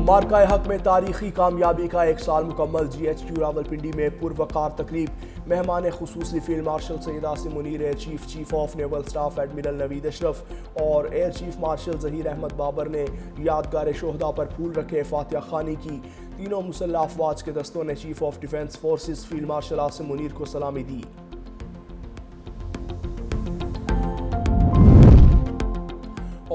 मार्का हक में तारीखी कामयाबी का 1 साल मुकम्मल। GHQ रावलपिंडी में पुरवकार तकरीब। मेहमान खुसूसी field marshal Syed Asim Munir, air chief of naval staff admiral Naveed Ashraf और air chief marshal Zaheer Ahmed Babar ने यादगार शोहदा पर फूल रखे, फातिहा खानी की। तीनों मुसल्लह अफवाज के दस्तों ने chief of defence forces field marshal Asim Munir को सलामी दी।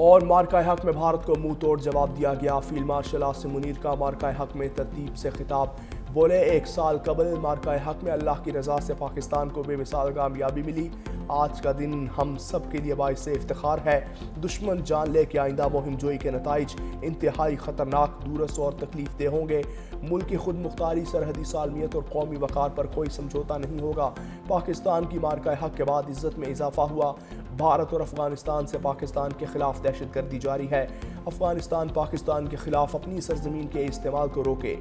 और मार्का हक में भारत को मुंह तोड़ जवाब दिया गया। फील्ड मार्शल आसिम मुनीर का मार्का हक में तरतीब से खिताब। बोले, 1 साल कबल मार्का हक में अल्लाह की रज़ा से पाकिस्तान को बेमिसाल कामयाबी मिली। आज का दिन हम सब के लिए बाइस इफ्तिखार है। दुश्मन जान ले कि आइंदा मुहिम जोई के नताइज इंतहाई ख़तरनाक, दूरस और तकलीफ दे होंगे। मुल्क की खुद मुख्तारी, सरहदी सालमियत और कौमी वक़ार पर कोई समझौता नहीं होगा। पाकिस्तान की मार्का हक के बाद इज़्ज़त में इजाफा हुआ। भारत और अफगानिस्तान से पाकिस्तान के खिलाफ दहशतगर्दी जारी है। अफगानिस्तान पाकिस्तान के खिलाफ अपनी सरजमीन के इस्तेमाल को रोके।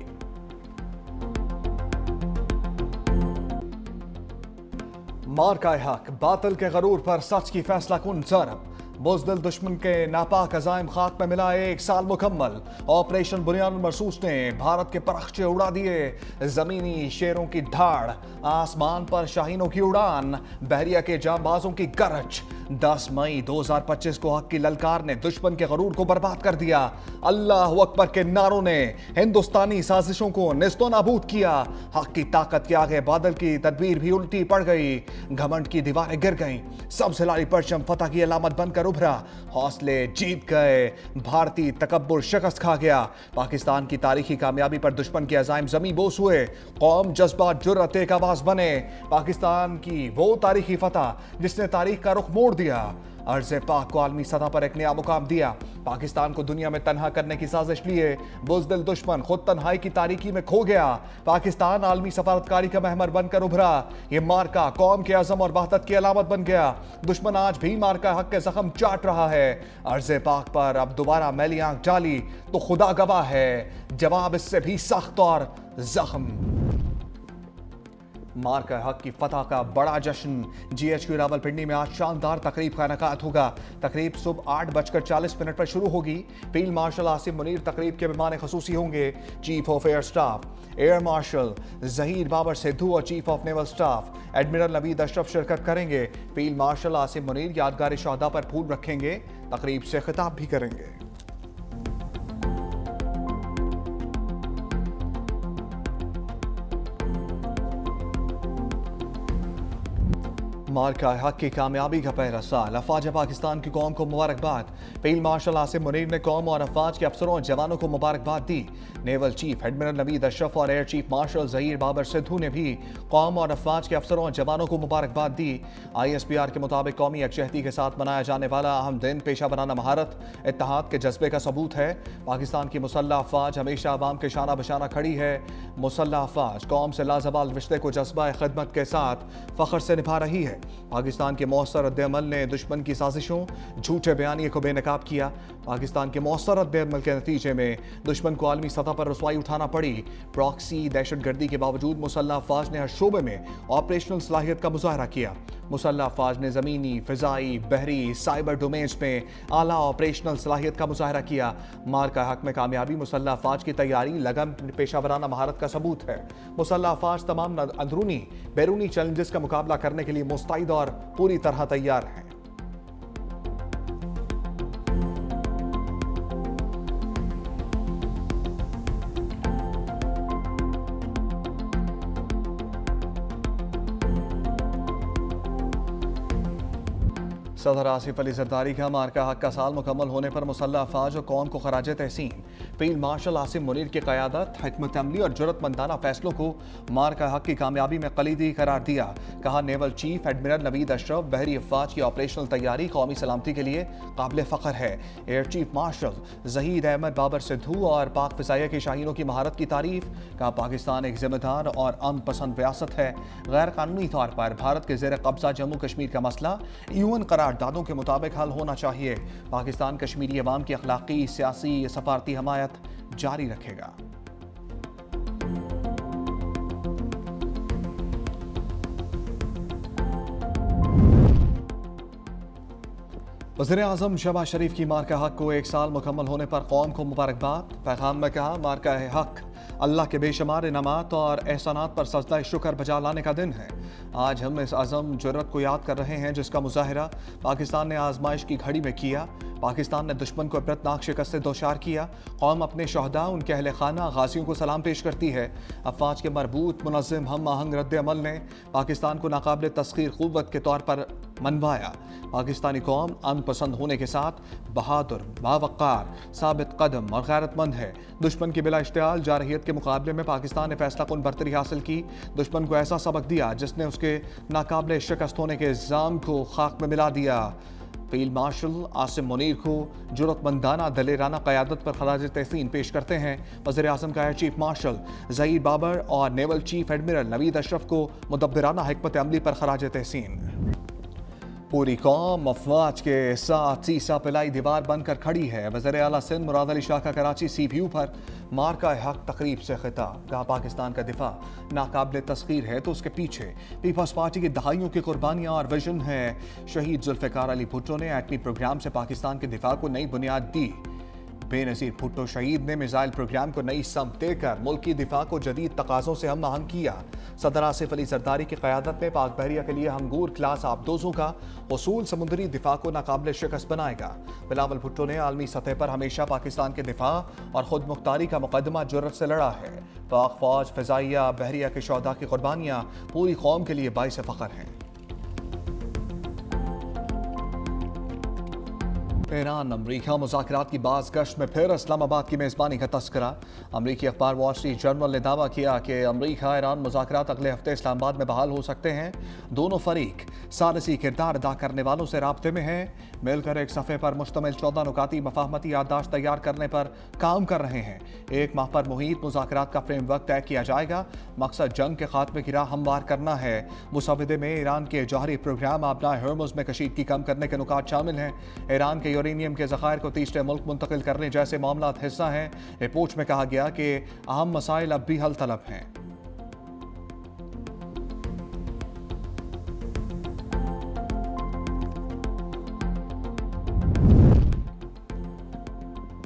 मार्का हक, बातिल के गरूर पर सच की फैसला कुन ज़रब। बुज़दिल दुश्मन के नापाक अज़ाइम खाक में मिला 1 साल मुकम्मल। ऑपरेशन बुनियाद मरसूस ने भारत के परखचे उड़ा दिए। ज़मीनी शेरों की धाड़, आसमान पर शाहीनों की उड़ान, बहरिया के जांबाजों की गरज। 10 मई 2025 को हक की ललकार ने दुश्मन के गरूर को बर्बाद कर दिया। अल्लाह अकबर के नारों ने हिंदुस्तानी साजिशों को निस्तो नाबूद किया। हक की ताकत के आगे बादल की तदबीर भी उल्टी पड़ गई। घमंड की दीवारें गिर गईं। सबसे लाली परचम फतह की अलामत बनकर उभरा। हौसले जीत गए। भारतीय तकब्बुर शिकस्त खा गया। पाकिस्तान की तारीखी कामयाबी पर दुश्मन के अज़ाइम ज़मीं बोस हुए। कौम जज्बात जुर्रत एक आवाज़ बने। पाकिस्तान की वो तारीखी फतह जिसने तारीख का रुख मोड़ दिया। अर्ज़ पाक को आलमी सतह पर एक नया मुकाम दिया। पाकिस्तान को दुनिया में तन्हा करने की साजिश लिए बुज़दिल दुश्मन खुद तन्हाई की तारीकी में खो गया। पाकिस्तान आलमी सफारतकारी का महवर बनकर उभरा। ये मार्का कौम के अज़म और वहदत की अलामत बन गया। दुश्मन आज भी मार्का हक के जख्म चाट रहा है। अर्ज़ पाक पर अब दोबारा मैली आंख डाली तो खुदा गवाह है, जवाब इससे भी सख्त और जख्म। मार्का हक की फतह का बड़ा जश्न। GHQ रावलपिंडी में आज शानदार तकरीब का इनेकाद होगा। तकरीब सुबह 8:40 पर शुरू होगी। फील्ड मार्शल आसिम मुनीर तकरीब के मेहमान खसूसी होंगे। Chief of air staff air marshal Zaheer Babar Sidhu और chief of naval staff admiral Naveed Ashraf शिरकत करेंगे। फील्ड मार्शल आसिम मुनीर यादगार शोहदा पर फूल रखेंगे। तकरीब से खिताब भी करेंगे। मार्का हक की कामयाबी का पहला साल। अफवाज पाकिस्तान की कौम को मुबारकबाद। फील्ड मार्शल आसिम मुनीर ने कौम और अफवाज के अफसरों और जवानों को मुबारकबाद दी। Naval chief admiral Naveed Ashraf और air chief marshal Zaheer Babar Sidhu ने भी कौम और अफवाज के अफसरों और जवानों को मुबारकबाद दी। ISPR के मुताबिक कौमी यकजहती के साथ मनाया जाने वाला अहम दिन पेशा वराना महारत, इत्तेहाद के जज्बे का सबूत है। पाकिस्तान की मुसल्लह अफवाज हमेशा अवाम के शाना बशाना खड़ी है। मुसल्लह अफवाज कौम से लाजवाल रिश्ते को जज्बा खिदमत के साथ फ़ख्र से निभा रही है। पाकिस्तान के मौसर रद्द-ए-अमल ने दुश्मन की साजिशों, झूठे बयानिए को बेनकाब किया। पाकिस्तान के मौसर रद्द-ए-अमल के नतीजे में दुश्मन को आलमी सतह पर रसवाई उठाना पड़ी। प्रॉक्सी दहशतगर्दी के बावजूद मुसल्लह अफवाज ने हर शोबे में ऑपरेशनल सलाहियत का मुजाहरा किया। मुसल्लह अफवाज ने ज़मीनी, फ़िज़ाई, बहरी, साइबर डोमेन्स में आला ऑपरेशनल सलाहियत का मुजाहरा किया। मार्का हक में कामयाबी मुसल्लह अफवाज की तैयारी, लगन, पेशावराना महारत का सबूत है। मुसल्लह अफवाज तमाम अंदरूनी बैरूनी चैलेंजेस का मुकाबला करने के लिए मुस्तैद और पूरी तरह तैयार हैं। सदर आसिफ अली जरदारी का मार्का हक का साल मुकम्मल होने पर मुसल्लह अफवाज और कौम को खराज तहसीन। फील्ड मार्शल आसिम मुनीर की क़यादत, हिकमत अमली और जुर्रतमंदाना फैसलों को मार्का हक की कामयाबी में कलीदी करार दिया। कहा, naval chief admiral Naveed Ashraf, बहरी अफवाज की ऑपरेशनल तैयारी कौमी सलामती के लिए काबिल फ़ख्र है। Air chief marshal Zaheer Ahmed Babar Sidhu और पाक फ़िज़ाइया के शाहीनों की महारत की तारीफ। कहा, पाकिस्तान एक जिम्मेदार और अमन पसंद रियासत है। गैर कानूनी तौर पर भारत के ज़ेर कब्जा जम्मू कश्मीर का मसला UN करारदादों के मुताबिक हल होना चाहिए। पाकिस्तान कश्मीरी अवाम की अखलाकी, सियासी, सफारती हमायत जारी रखेगा। वज़ीर-ए-आज़म शहबाज शरीफ की मार्का हक को 1 साल मुकम्मल होने पर कौम को मुबारकबाद। पैगाम में कहा, मार्का हक अल्लाह के बेशुमार इनामात और एहसानात पर सजदा शुक्र बजा लाने का दिन है। आज हम इस अज़म जुर्रत को याद कर रहे हैं जिसका मुजाहिरा पाकिस्तान ने आजमाइश की घड़ी में किया। पाकिस्तान ने दुश्मन को इबरतनाक शिकस्त से दोचार किया। कौम अपने शहदा, उनके अहले खाना, गाजियों को सलाम पेश करती है। अफवाज के मरबूत, मुनज़्ज़म, हम आहंग रद्द अमल ने पाकिस्तान को नाकाबिल तस्खीर क़ुव्वत के तौर पर मनवाया। पाकिस्तानी कौम अमन पसंद होने के साथ बहादुर, बावक़ार, साबित कदम और गैरतमंद है। दुश्मन की बिला इश्तियाल जारहियत के मुकाबले में पाकिस्तान ने फैसला कुन बरतरी हासिल की। दुश्मन को ऐसा सबक दिया जिसने उसके नाकाबिल शिकस्त होने के इल्ज़ाम को खाक में मिला दिया। फील्ड मार्शल आसिम मुनीर को जुर्रतमंदाना दलेराना क़यादत पर खराज तहसीन पेश करते हैं। वज़ीर-ए-आज़म का air chief marshal Zaheer Babar और naval chief admiral Naveed Ashraf को मुदब्बिराना हिकमत अमली पर खराज तहसीन। पूरी कौम अफवाज के साथ सीसा पिलाई दीवार बनकर खड़ी है। वज़ीर आला सिंध मुराद अली शाह का कराची CPU पर मार्का हक तकरीब से खिताब। कहा, पाकिस्तान का दिफा नाकाबिल तस्खीर है तो उसके पीछे पीपल्स पार्टी की दहाइयों की कुर्बानियाँ और विजन है। शहीद जुल्फ़िकार अली भुट्टो ने एटमी प्रोग्राम से पाकिस्तान के दिफा को नई बुनियाद दी। बेनज़ीर भुट्टो शहीद ने मिसाइल प्रोग्राम को नई समत देकर मुल्क की दिफा को जदीद तकाज़ों से हम आहंग किया। सदर आसिफ अली जरदारी की क़यादत में पाक बहरिया के लिए हंगूर क्लास आबदोज़ों का उसूल समुद्री दिफा को नाकाबिल शिकस्त बनाएगा। बिलावल भुट्टो ने आलमी सतह पर हमेशा पाकिस्तान के दिफा और खुद मुख्तारी का मुकदमा जुर्रत से लड़ा है। पाक फौज, फ़िज़ाइया, बहरिया के शहदा की कुर्बानियाँ पूरी कौम के लिए बाइस फ़ख्र हैं। ईरान अमरीका मुज़ाकरात की बाज़ गश्त में फिर इस्लामाबाद की मेज़बानी का तस्करा। अमरीकी अखबार वॉल स्ट्रीट जर्नल ने दावा किया कि अमरीका ईरान मुज़ाकरात अगले हफ्ते इस्लामाबाद में बहाल हो सकते हैं। दोनों फरीक सालिसी किरदार अदा करने वालों से राब्ते में हैं। मिलकर एक सफ़े पर मुश्तमिल 14 नुकाती मफाहमती याददाश्त तैयार करने पर काम कर रहे हैं। 1 माह पर मुहीत मुज़ाकरात का फ्रेमवर्क तय किया जाएगा। मकसद जंग के खात्मे की राह हमवार करना है। मुसवदे में ईरान के जौहरी प्रोग्राम आबनाए हर्मुज़ में कशीदगी कम करने के नुकात शामिल हैं। ईरान के यूरेनियम के ज़खायर को तीसरे मुल्क मुंतकिल करने जैसे मामलात हिस्सा हैं। रिपोर्ट में कहा गया कि अहम मसाइल अब भी हल तलब हैं।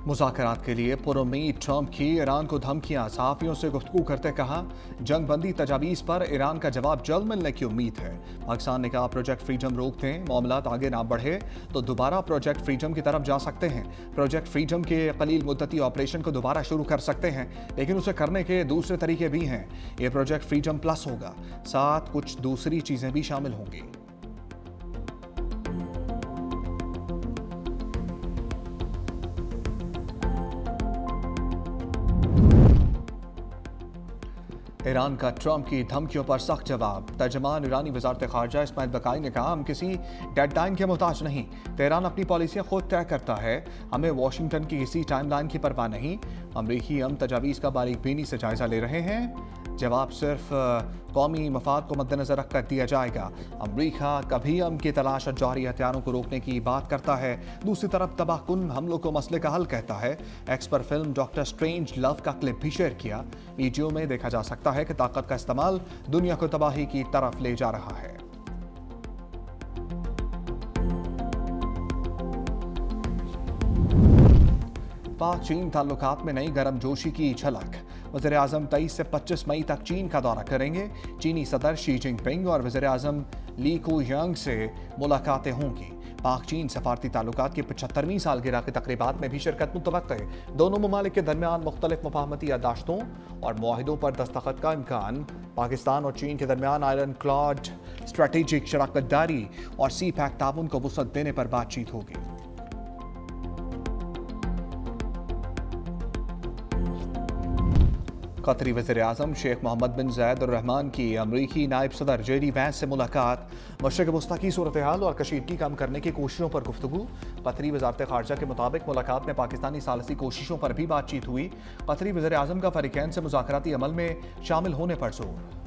मुज़ाकरात के लिए पुरुम्मीद ट्रंप की ईरान को धमकियां। सहाफ़ियों से गुफ्तगू करते कहा, जंग बंदी तजावीज़ पर ईरान का जवाब जल्द मिलने की उम्मीद है। पाकिस्तान ने कहा, प्रोजेक्ट फ्रीडम रोक दें, मामलात आगे ना बढ़े तो दोबारा प्रोजेक्ट फ्रीडम की तरफ जा सकते हैं। प्रोजेक्ट फ्रीडम के कलील मुद्दती ऑपरेशन को दोबारा शुरू कर सकते हैं, लेकिन उसे करने के दूसरे तरीके भी हैं। ये प्रोजेक्ट फ्रीडम प्लस होगा, साथ कुछ दूसरी चीज़ें भी शामिल होंगी। ईरान का ट्रंप की धमकियों पर सख्त जवाब। तर्जमान ईरानी वज़ारत ख़ारजा इस्माइल बकाई ने कहा, हम किसी डेडलाइन के मोहताज नहीं। तेहरान अपनी पॉलिसियाँ खुद तय करता है, हमें वाशिंगटन की किसी टाइमलाइन की परवाह नहीं। अमरीकी हम तजावीज़ का बारीकबीनी से जायज़ा ले रहे हैं। जवाब सिर्फ कौमी मफाद को मद्देनज़र रख कर दिया जाएगा। अमरीका कभी हम की तलाश और जौहरी हथियारों को रोकने की बात करता है, दूसरी तरफ तबाहकुन हमलों को मसले का हल कहता है। एक्स पर फिल्म डॉक्टर स्ट्रेंज लव का क्लिप भी शेयर किया। वीडियो में देखा जा सकता है कि ताकत का इस्तेमाल दुनिया को तबाही की तरफ ले जा रहा है। पाक चीन ताल्लुकात में नई गर्मजोशी की झलक। वज़ीर-ए-आज़म 23 से 25 मई तक चीन का दौरा करेंगे। चीनी सदर शी जिनपिंग और वज़ीर-ए-आज़म ली कुयांग से मुलाकातें होंगी। पाक चीन सफारती ताल्लुकात की 75वीं सालगिरह की तकरीबात में भी शिरकत मुतवक्के। दोनों ममालिक के दरमियान मुख्तलिफ मुफाहमती याददाश्तों और मुआहिदों पर दस्तखत का इम्कान। पाकिस्तान और चीन के दरमियान आयरन क्लॉड स्ट्रेटेजिक शराकत दारी और सी पैक ताउन को वुसअत देने पर बातचीत होगी। कतरी वज़ीर-ए-आज़म शेख मोहम्मद बिन ज़ायद अल रहमान की अमरीकी नायब सदर JD वैंस से मुलाकात। मशरिक़ वस्ता की सूरत हाल और कशीदगी कम करने की कोशिशों पर गुफ्तगू। कतरी वज़ारत ख़ारजा के मुताबिक मुलाकात में पाकिस्तानी सालसी कोशिशों पर भी बातचीत हुई। कतरी वज़ीर-ए-आज़म का फ़रीक़ैन से मुज़ाकराती अमल में शामिल होने पर जोर।